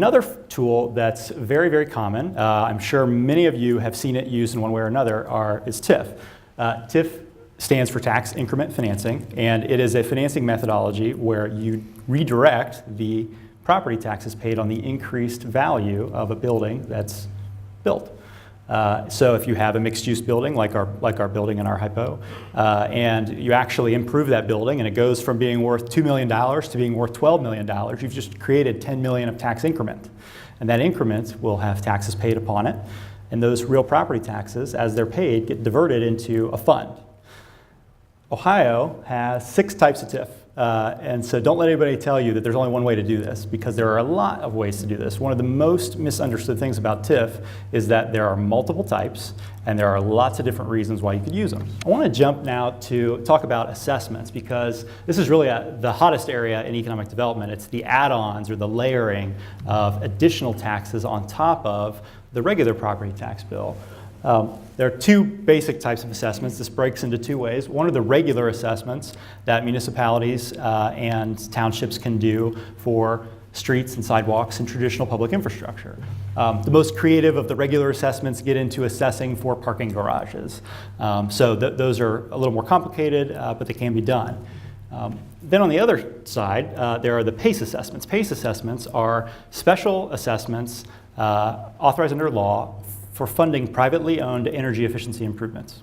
Another tool that's very, very common, I'm sure many of you have seen it used in one way or another, is TIF. TIF stands for tax increment financing, and it is a financing methodology where you redirect the property taxes paid on the increased value of a building that's built. So if you have a mixed-use building like our building in our hypo, and you actually improve that building and it goes from being worth $2 million to being worth $12 million, you've just created $10 million of tax increment. And that increment will have taxes paid upon it, and those real property taxes, as they're paid, get diverted into a fund. Ohio has 6 types of TIF. And so don't let anybody tell you that there's only one way to do this, because there are a lot of ways to do this. One of the most misunderstood things about TIF is that there are multiple types and there are lots of different reasons why you could use them. I want to jump now to talk about assessments, because this is really the hottest area in economic development. It's the add-ons or the layering of additional taxes on top of the regular property tax bill. There are 2 basic types of assessments. This breaks into 2 ways. One are the regular assessments that municipalities and townships can do for streets and sidewalks and traditional public infrastructure. The most creative of the regular assessments get into assessing for parking garages. So those are a little more complicated, but they can be done. Then on the other side, there are the PACE assessments. PACE assessments are special assessments authorized under law for funding privately owned energy efficiency improvements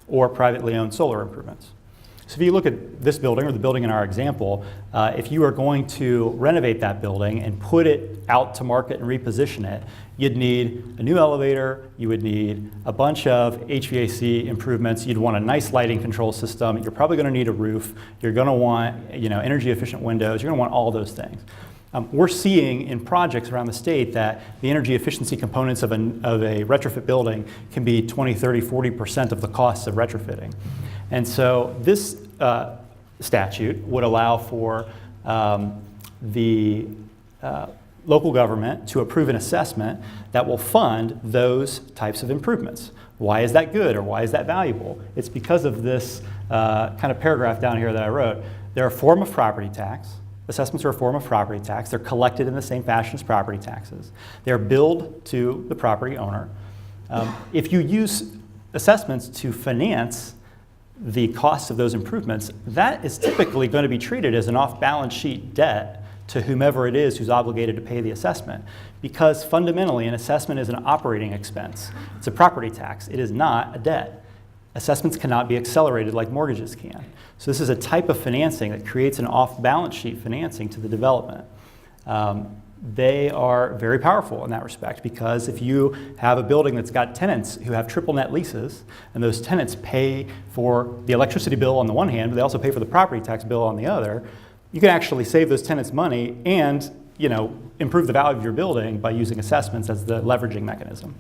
or privately owned solar improvements. So if you look at this building or the building in our example, if you are going to renovate that building and put it out to market and reposition it, you'd need a new elevator, you would need a bunch of HVAC improvements, you'd want a nice lighting control system, you're probably going to need a roof, you're going to want energy efficient windows, you're going to want all those things. We're seeing in projects around the state that the energy efficiency components of a retrofit building can be 20, 30, 40% of the costs of retrofitting. And so this statute would allow for the local government to approve an assessment that will fund those types of improvements. Why is that good, or why is that valuable? It's because of this kind of paragraph down here that I wrote. They're a form of property tax. Assessments are a form of property tax. They're collected in the same fashion as property taxes. They're billed to the property owner. If you use assessments to finance the costs of those improvements, that is typically going to be treated as an off-balance sheet debt to whomever it is who's obligated to pay the assessment, because fundamentally an assessment is an operating expense. It's a property tax. It is not a debt. Assessments cannot be accelerated like mortgages can. So this is a type of financing that creates an off-balance sheet financing to the development. They are very powerful in that respect, because if you have a building that's got tenants who have triple net leases, and those tenants pay for the electricity bill on the one hand, but they also pay for the property tax bill on the other, you can actually save those tenants money and improve the value of your building by using assessments as the leveraging mechanism.